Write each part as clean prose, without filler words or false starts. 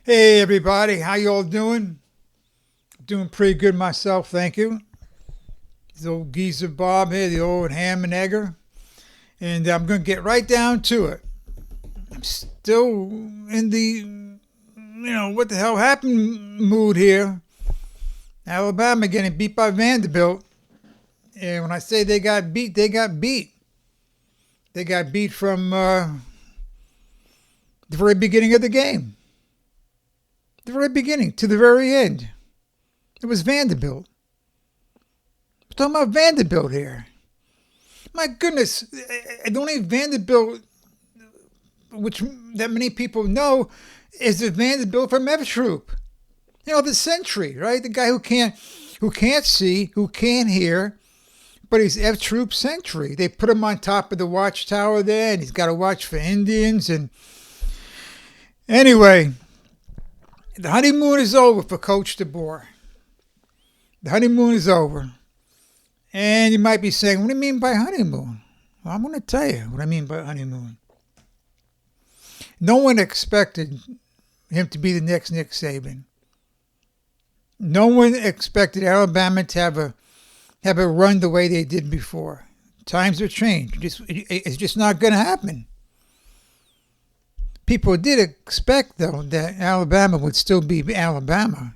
Hey everybody, how you all doing? Doing pretty good myself, thank you. The old geezer Bob here, the old ham and egger, and I'm gonna get right down to it. I'm still in the what the hell happened mood here. Alabama getting beat by Vanderbilt, and when I say they got beat, they got beat. They got beat from the very beginning of the game, the very beginning to the very end. It was Vanderbilt. We're talking about Vanderbilt here. My goodness, the only Vanderbilt which that many people know is the Vanderbilt from F Troop. The sentry, right? The guy who can't see, who can't hear, but he's F Troop sentry. They put him on top of the watchtower there, and he's got to watch for Indians. And anyway, the honeymoon is over for Coach DeBoer. The honeymoon is over. And you might be saying, what do you mean by honeymoon? Well, I'm going to tell you what I mean by honeymoon. No one expected him to be the next Nick Saban. No one expected Alabama to have a run the way they did before. Times have changed. It's just not going to happen. People did expect, though, that Alabama would still be Alabama.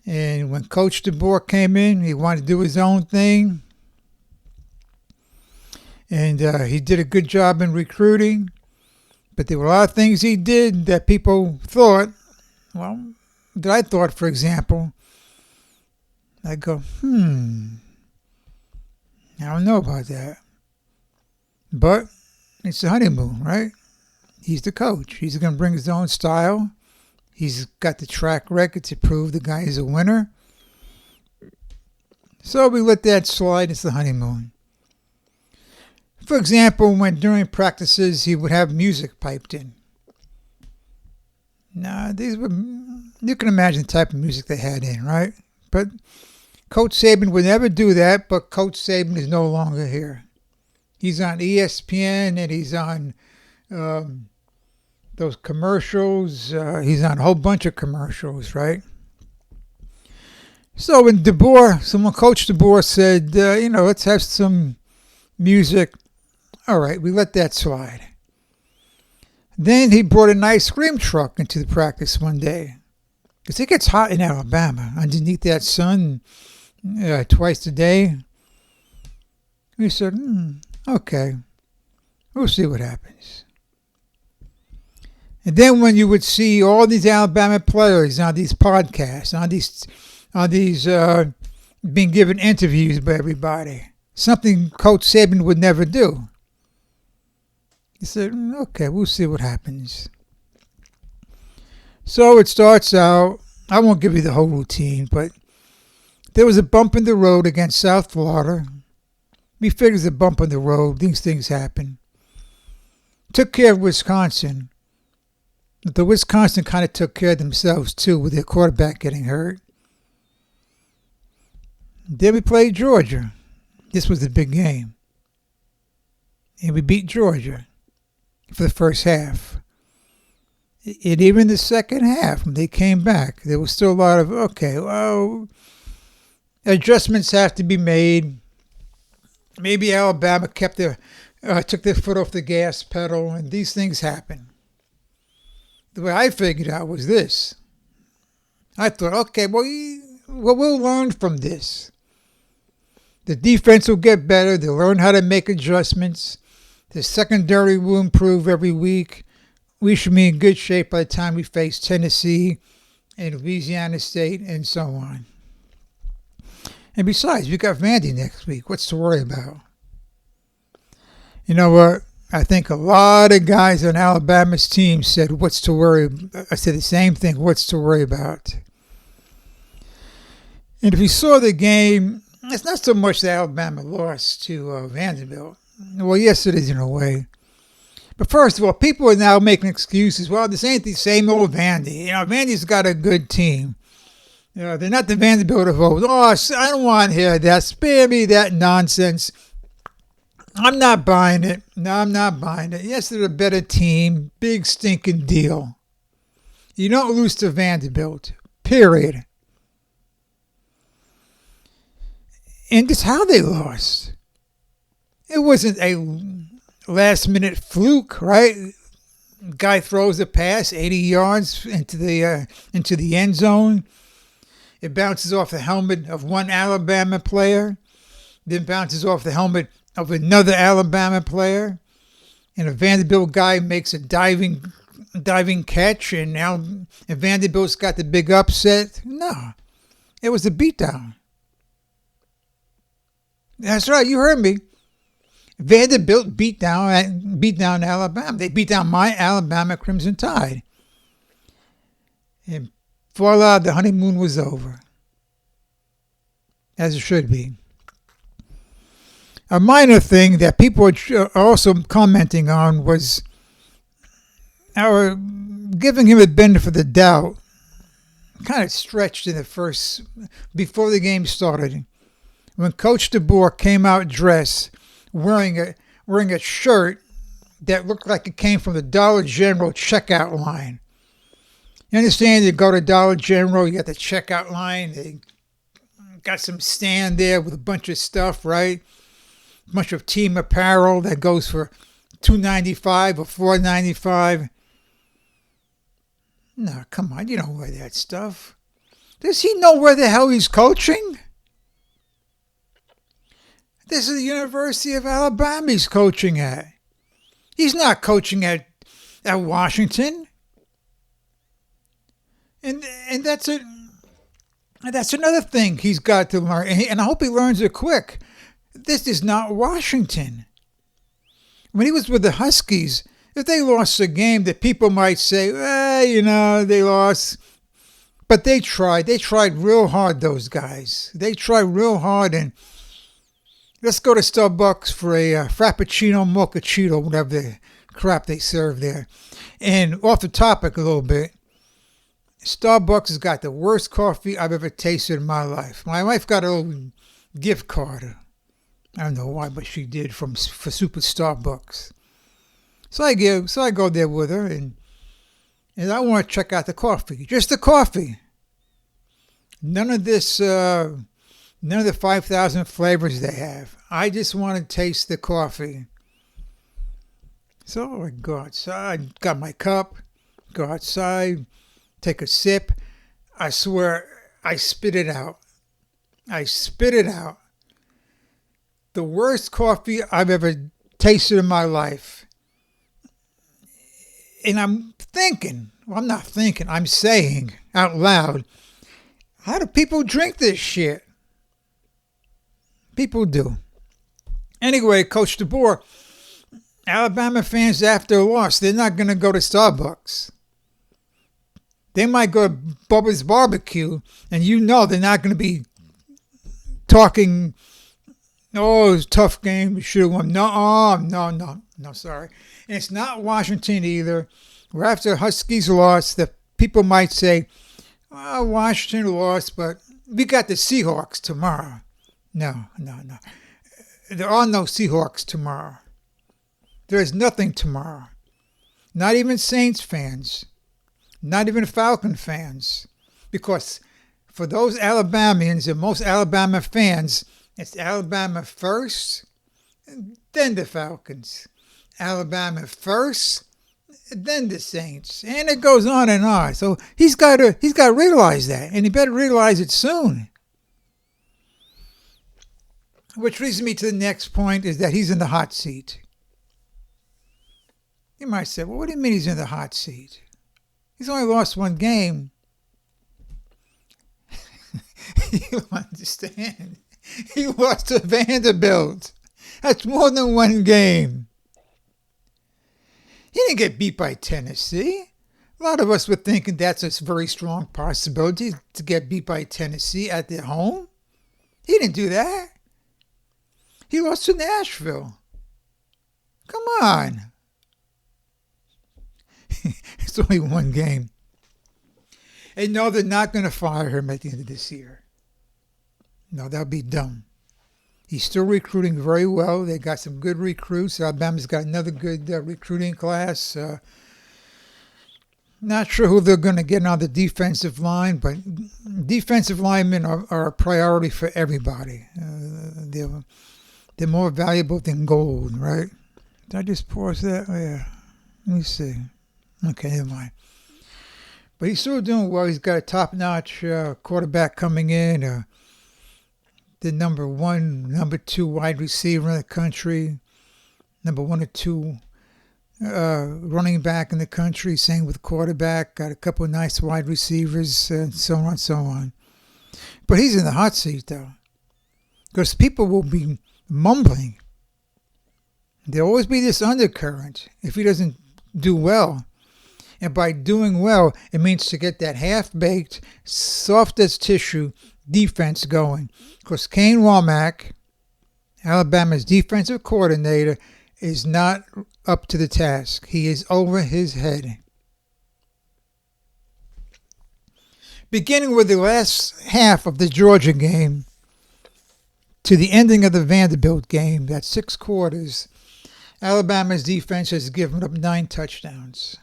And when Coach DeBoer came in, he wanted to do his own thing. And he did a good job in recruiting. But there were a lot of things he did that people thought, that I thought, for example, I go, I don't know about that. But it's the honeymoon, right? He's the coach. He's going to bring his own style. He's got the track record to prove the guy is a winner. So we let that slide. It's the honeymoon. For example, when during practices he would have music piped in. Now, you can imagine the type of music they had in, right? But Coach Saban would never do that, but Coach Saban is no longer here. He's on ESPN and he's on those commercials. He's on a whole bunch of commercials, right? So when Coach DeBoer said, let's have some music, all right, we let that slide. Then he brought an ice cream truck into the practice one day. Because it gets hot in Alabama, underneath that sun twice a day. We said, okay, we'll see what happens. And then when you would see all these Alabama players on these podcasts, on these being given interviews by everybody, something Coach Saban would never do. He said, okay, we'll see what happens. So it starts out, I won't give you the whole routine, but there was a bump in the road against South Florida. We figured it's a bump in the road. These things happen. Took care of Wisconsin. But the Wisconsin kind of took care of themselves, too, with their quarterback getting hurt. Then we played Georgia. This was the big game. And we beat Georgia for the first half. And even the second half, when they came back, there was still a lot of, adjustments have to be made. Maybe Alabama took their foot off the gas pedal, and these things happen. The way I figured out was this. I thought, okay, we'll learn from this. The defense will get better. They'll learn how to make adjustments. The secondary will improve every week. We should be in good shape by the time we face Tennessee and Louisiana State and so on. And besides, we got Vandy next week. What's to worry about? You know what? I think a lot of guys on Alabama's team said, what's to worry about? I said the same thing, what's to worry about? And if you saw the game, it's not so much that Alabama lost to Vanderbilt. Well, yes, it is in a way. But first of all, people are now making excuses. Well, this ain't the same old Vandy. Vandy's got a good team. They're not the Vanderbilt of old. Oh, I don't want to hear that. Spare me that nonsense. I'm not buying it. No, I'm not buying it. Yes, they're a better team. Big stinking deal. You don't lose to Vanderbilt, period. And that's how they lost. It wasn't a last-minute fluke, right? Guy throws a pass 80 yards into the end zone. It bounces off the helmet of one Alabama player, then bounces off the helmet of another Alabama player, and a Vanderbilt guy makes a diving catch, and now Vanderbilt's got the big upset. No, it was a beatdown. That's right, you heard me. Vanderbilt beat down Alabama. They beat down my Alabama Crimson Tide. And voila, the honeymoon was over. As it should be. A minor thing that people are also commenting on was our giving him a benefit of the doubt. Kind of stretched in the first, before the game started. When Coach DeBoer came out dressed, wearing a shirt that looked like it came from the Dollar General checkout line. You understand? You go to Dollar General, you got the checkout line. They got some stand there with a bunch of stuff, right? A bunch of team apparel that goes for $2.95 or $4.95. No, come on, you don't wear that stuff. Does he know where the hell he's coaching? This is the University of Alabama he's coaching at. He's not coaching at Washington. And that's it. That's another thing he's got to learn. And I hope he learns it quick. This is not Washington. When he was with the Huskies, if they lost a game, that people might say, they lost. But they tried. They tried real hard, those guys. They tried real hard, and let's go to Starbucks for a Frappuccino, Mochaccino, whatever the crap they serve there. And off the topic a little bit, Starbucks has got the worst coffee I've ever tasted in my life. My wife got a little gift card. I don't know why, but she did for Super Starbucks. So I go there with her, and I want to check out the coffee. Just the coffee. None of this... None of the 5,000 flavors they have. I just want to taste the coffee. So I go outside, got my cup, go outside, take a sip. I swear, I spit it out. The worst coffee I've ever tasted in my life. And I'm saying out loud, how do people drink this shit? People do. Anyway, Coach DeBoer, Alabama fans after a loss, they're not going to go to Starbucks. They might go to Bubba's Barbecue, and they're not going to be talking, oh, it was a tough game, we should have won. No, sorry. And it's not Washington either. Where after Huskies lost, the people might say, oh, Washington lost, but we got the Seahawks tomorrow. No. There are no Seahawks tomorrow. There is nothing tomorrow. Not even Saints fans. Not even Falcon fans. Because for those Alabamians and most Alabama fans, it's Alabama first, then the Falcons. Alabama first, then the Saints. And it goes on and on. So he's got to realize that. And he better realize it soon. Which leads me to the next point, is that he's in the hot seat. You might say, well, what do you mean he's in the hot seat? He's only lost one game. You understand. He lost to Vanderbilt. That's more than one game. He didn't get beat by Tennessee. A lot of us were thinking that's a very strong possibility to get beat by Tennessee at their home. He didn't do that. He lost to Nashville. Come on. It's only one game. And no, they're not going to fire him at the end of this year. No, that would be dumb. He's still recruiting very well. They got some good recruits. Alabama's got another good recruiting class. Not sure who they're going to get on the defensive line, but defensive linemen are a priority for everybody. They're more valuable than gold, right? Did I just pause that? Oh, yeah. Let me see. Okay, never mind. But he's still doing well. He's got a top-notch quarterback coming in, the number 1, number 2 wide receiver in the country, number 1 or 2 running back in the country, same with quarterback, got a couple of nice wide receivers, and so on and so on. But he's in the hot seat, though, because people will be mumbling. There'll always be this undercurrent if he doesn't do well. And by doing well, it means to get that half-baked, soft as tissue defense going. Because Kane Womack, Alabama's defensive coordinator, is not up to the task. He is over his head. Beginning with the last half of the Georgia game to the ending of the Vanderbilt game, that's 6 quarters, Alabama's defense has given up 9 touchdowns.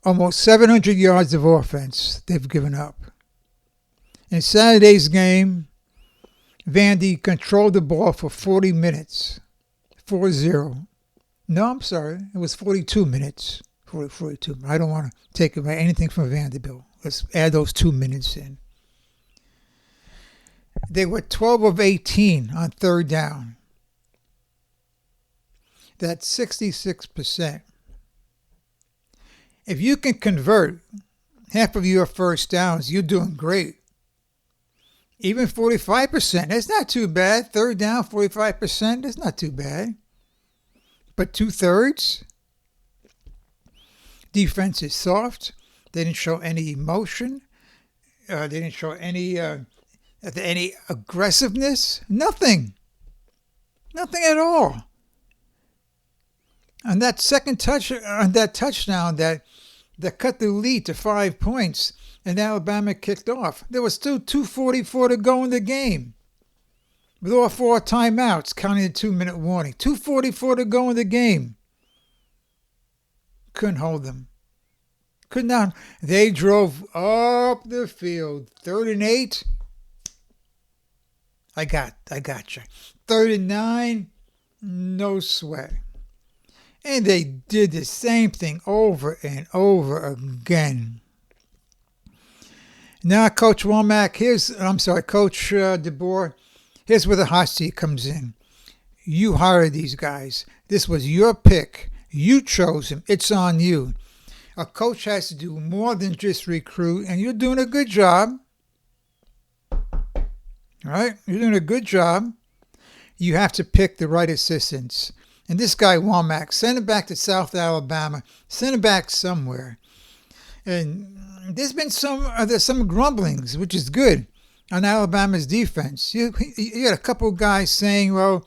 Almost 700 yards of offense they've given up. In Saturday's game, Vandy controlled the ball for 40 minutes. 4-0. No, I'm sorry. It was 42 minutes. 42. I don't want to take away anything from Vanderbilt. Let's add those 2 minutes in. They were 12 of 18 on third down. That's 66%. If you can convert half of your first downs, you're doing great. Even 45%, that's not too bad. Third down, 45%, that's not too bad. But 2/3? Defense is soft. They didn't show any emotion. They didn't show any aggressiveness. Nothing. Nothing at all. On that second touchdown that cut the lead to 5 points, and Alabama kicked off, there was still 2:44 to go in the game. With all 4 timeouts, counting the 2-minute warning. 2:44 to go in the game. Couldn't hold them. Could not. They drove up the field. 3rd and 8. I got you. 3rd and 9. No sweat. And they did the same thing over and over again. Now, Coach Womack, Coach DeBoer, here's where the hot seat comes in. You hired these guys. This was your pick. You chose them. It's on you. A coach has to do more than just recruit, and you're doing a good job. All right? You're doing a good job. You have to pick the right assistants. And this guy, Womack, send him back to South Alabama. Send him back somewhere. And there's been some grumblings, which is good, on Alabama's defense. You got a couple of guys saying, well,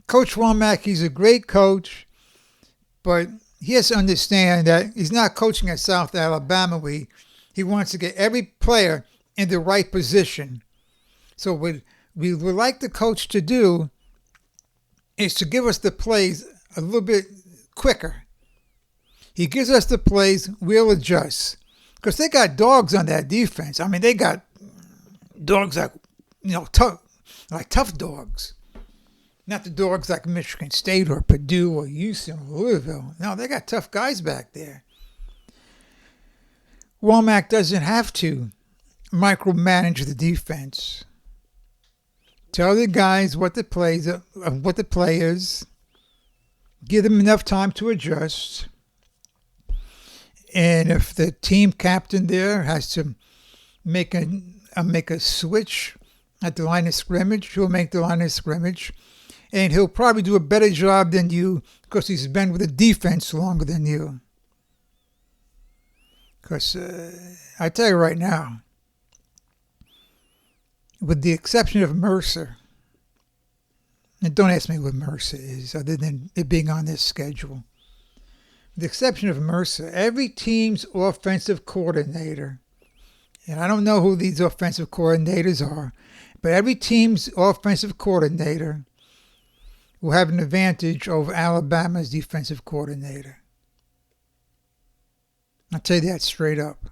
Coach Womack, he's a great coach, but he has to understand that he's not coaching at South Alabama. He wants to get every player in the right position. So what we would like the coach to do is to give us the plays a little bit quicker. He gives us the plays, we'll adjust. Because they got dogs on that defense. I mean, they got dogs like, tough dogs. Not the dogs like Michigan State or Purdue or UC or Louisville. No, they got tough guys back there. Womack doesn't have to micromanage the defense. Tell the guys what the play is. Give them enough time to adjust. And if the team captain there has to make a switch at the line of scrimmage, he'll make the line of scrimmage. And he'll probably do a better job than you because he's been with the defense longer than you. Because I tell you right now, with the exception of Mercer, and don't ask me what Mercer is other than it being on this schedule. With the exception of Mercer, every team's offensive coordinator, and I don't know who these offensive coordinators are, but every team's offensive coordinator will have an advantage over Alabama's defensive coordinator. I'll tell you that straight up.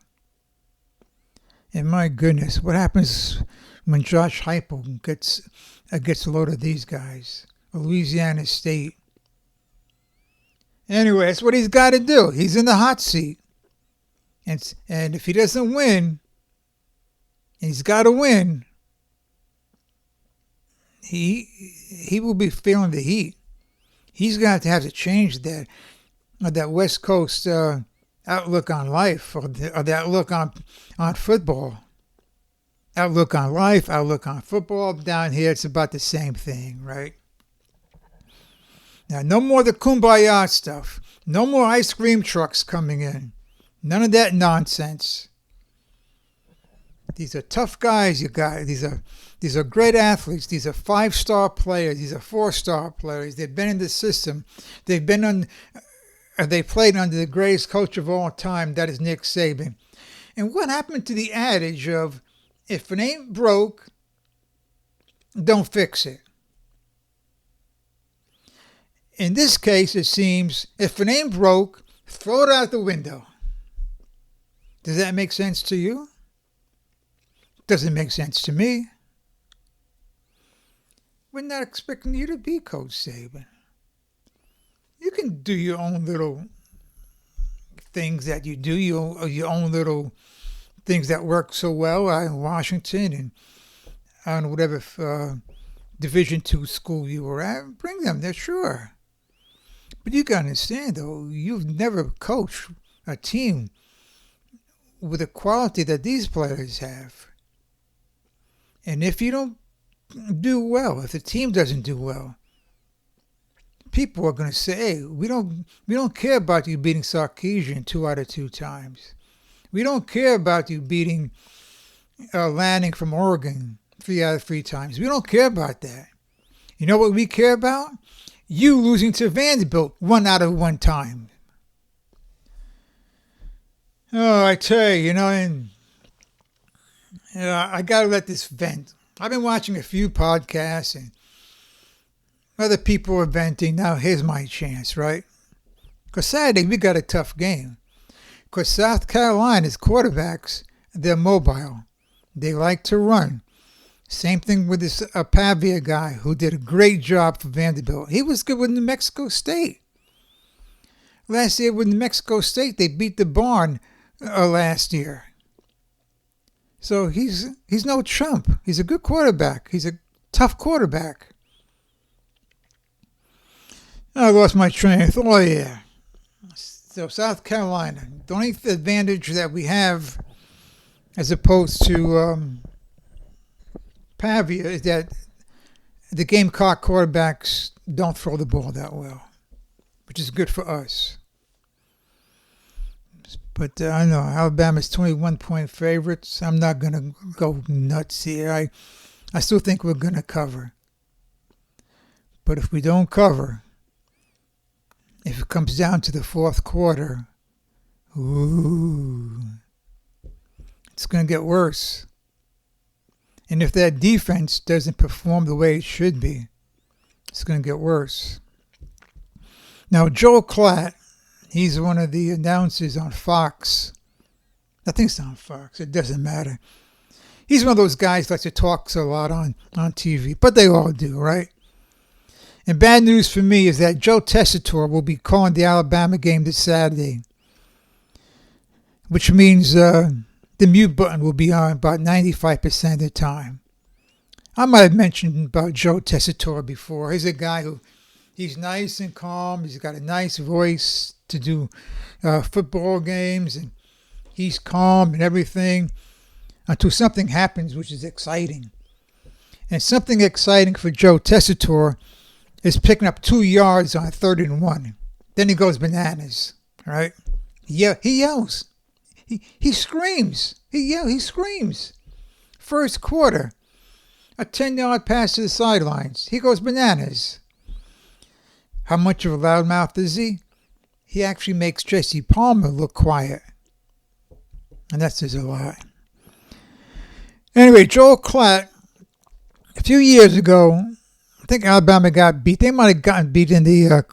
And my goodness, what happens when Josh Heupel gets a load of these guys? Louisiana State. Anyway, that's what he's got to do. He's in the hot seat. And if he doesn't win, he's got to win, he will be feeling the heat. He's going to have to change that West Coast outlook on life, or that look on football. Outlook on life, outlook on football. Down here, it's about the same thing, right? Now, no more the kumbaya stuff. No more ice cream trucks coming in. None of that nonsense. These are tough guys, you guys. These are great athletes. These are 5-star players. These are 4-star players. They've been in the system. They played under the greatest coach of all time. That is Nick Saban. And what happened to the adage of, if it ain't broke, don't fix it? In this case, it seems, if it ain't broke, throw it out the window. Does that make sense to you? Doesn't make sense to me. We're not expecting you to be Coach Saban. You can do your own little things that you do, your own little things that work so well out in Washington and I don't know, whatever Division II school you were at. Bring them there, sure. But you got to understand, though, you've never coached a team with the quality that these players have. And if you don't do well, if the team doesn't do well, people are going to say, hey, we don't care about you beating Sarkisian 2 out of 2 times. We don't care about you beating Lanning from Oregon 3 out of 3 times. We don't care about that. You know what we care about? You losing to Vanderbilt 1 out of 1 time. Oh, I tell you, and I got to let this vent. I've been watching a few podcasts and other people are venting. Now here's my chance, right? Because Saturday we got a tough game. Because South Carolina's quarterbacks, they're mobile. They like to run. Same thing with this Pavia guy who did a great job for Vanderbilt. He was good with New Mexico State. Last year with New Mexico State, they beat the barn last year. So he's no chump. He's a good quarterback. He's a tough quarterback. I lost my train of thought. Oh, yeah. So South Carolina, the only advantage that we have as opposed to Pavia is that the Gamecock quarterbacks don't throw the ball that well, which is good for us. But I know Alabama's 21-point favorites. I'm not going to go nuts here. I still think we're going to cover. But if we don't cover, if it comes down to the fourth quarter, it's going to get worse. And if that defense doesn't perform the way it should be, it's going to get worse. Now, Joel Klatt, he's one of the announcers on Fox. I think it's on Fox. It doesn't matter. He's one of those guys that talks a lot on TV, but they all do, right? And bad news for me is that Joe Tessitore will be calling the Alabama game this Saturday, which means the mute button will be on about 95% of the time. I might have mentioned about Joe Tessitore before. He's a guy who, he's nice and calm. He's got a nice voice to do football games, and he's calm and everything until something happens which is exciting. And something exciting for Joe Tessitore is picking up 2 yards on 3rd and 1. Then he goes bananas, right? Yeah, he yells. He screams. He screams. First quarter, a 10-yard pass to the sidelines. He goes bananas. How much of a loudmouth is he? He actually makes Jesse Palmer look quiet. And that says a lot. Anyway, Joel Klatt, a few years ago, I think Alabama got beat. They might have gotten beat in the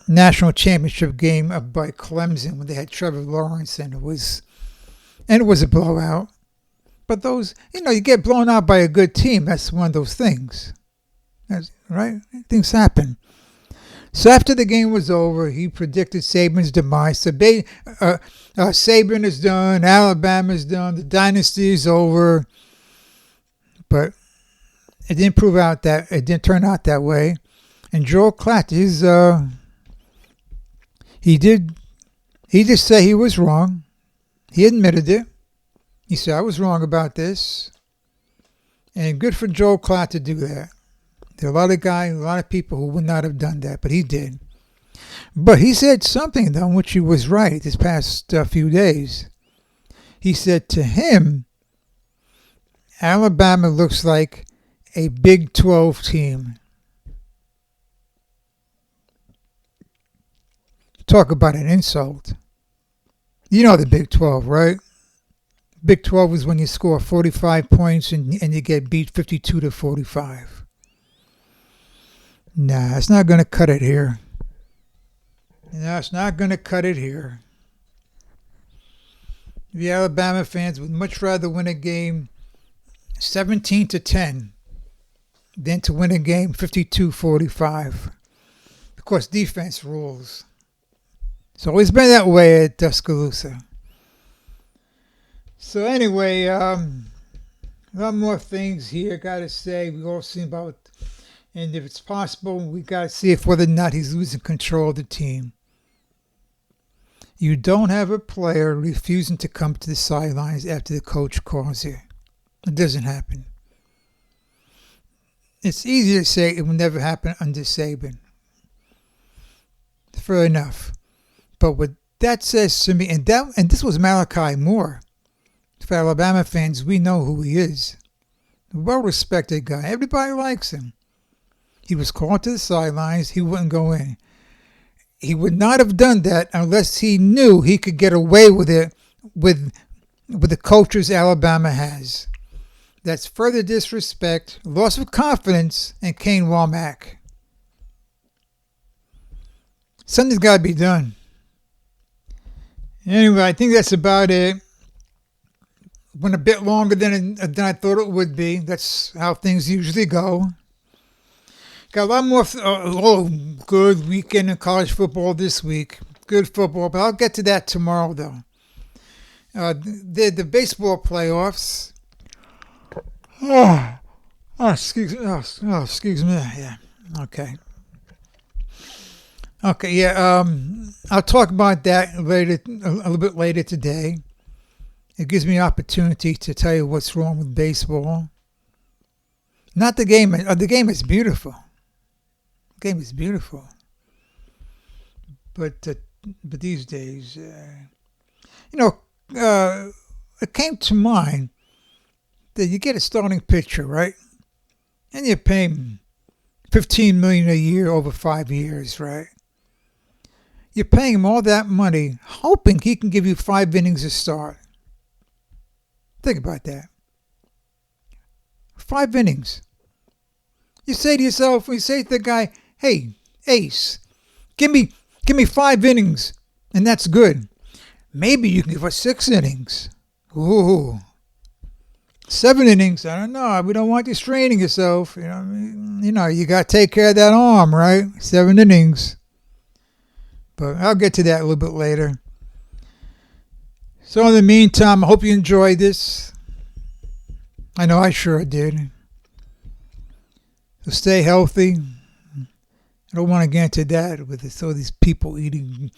national championship game by Clemson when they had Trevor Lawrence, and it was a blowout. But those, you get blown out by a good team. That's one of those things. Right? Things happen. So after the game was over, he predicted Saban's demise. So Saban is done. Alabama's done. The dynasty is over. But it didn't it didn't turn out that way. And Joel Klatt he just said he was wrong. He admitted it. He said, I was wrong about this. And good for Joel Klatt to do that. There are a lot of people who would not have done that, but he did. But he said something, though, in which he was right this past few days. He said to him, Alabama looks like a Big 12 team. Talk about an insult. You know the Big 12, right? Big 12 is when you score 45 points and you get beat 52-45. Nah, it's not going to cut it here. No, it's not going to cut it here. The Alabama fans would much rather win a game 17-10 than to win a game 52-45. Of course, defense rules. It's always been that way at Tuscaloosa. So anyway, a lot more things here. Got to say, we all seen about, and if it's possible, we got to see if whether or not he's losing control of the team. You don't have a player refusing to come to the sidelines after the coach calls you. It doesn't happen. It's easy to say it will never happen under Saban. Fair enough. But what that says to me, and this was Malachi Moore. For Alabama fans, we know who he is. A well-respected guy. Everybody likes him. He was called to the sidelines. He wouldn't go in. He would not have done that unless he knew he could get away with it with the coaches Alabama has. That's further disrespect, loss of confidence, and Kane Womack. Something's got to be done. Anyway, I think that's about it. Went a bit longer than I thought it would be. That's how things usually go. Got a lot more good weekend in college football this week. Good football, but I'll get to that tomorrow, though. The baseball playoffs. Excuse me. Yeah. Okay. Yeah. I'll talk about that later, a little bit later today. It gives me an opportunity to tell you what's wrong with baseball. Not the game. The game is beautiful. The game is beautiful. But these days, it came to mind that you get a starting pitcher, right? And you pay him $15 million a year over 5 years, right? You're paying him all that money, hoping he can give you 5 innings a start. Think about that. 5 innings. You say to yourself, you say to the guy, hey, Ace, give me 5 innings, and that's good. Maybe you can give us 6 innings. Ooh. 7 innings, I don't know. We don't want you straining yourself. You got to take care of that arm, right? 7 innings. But I'll get to that a little bit later. So in the meantime, I hope you enjoyed this. I know I sure did. So stay healthy. I don't want to get into that with all these people eating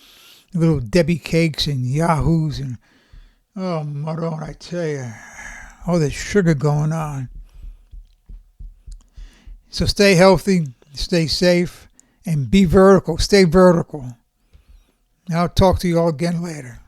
little Debbie cakes and Yahoos and Maron, I tell you, all this sugar going on. So stay healthy, stay safe, and be vertical. Stay vertical. I'll talk to you all again later.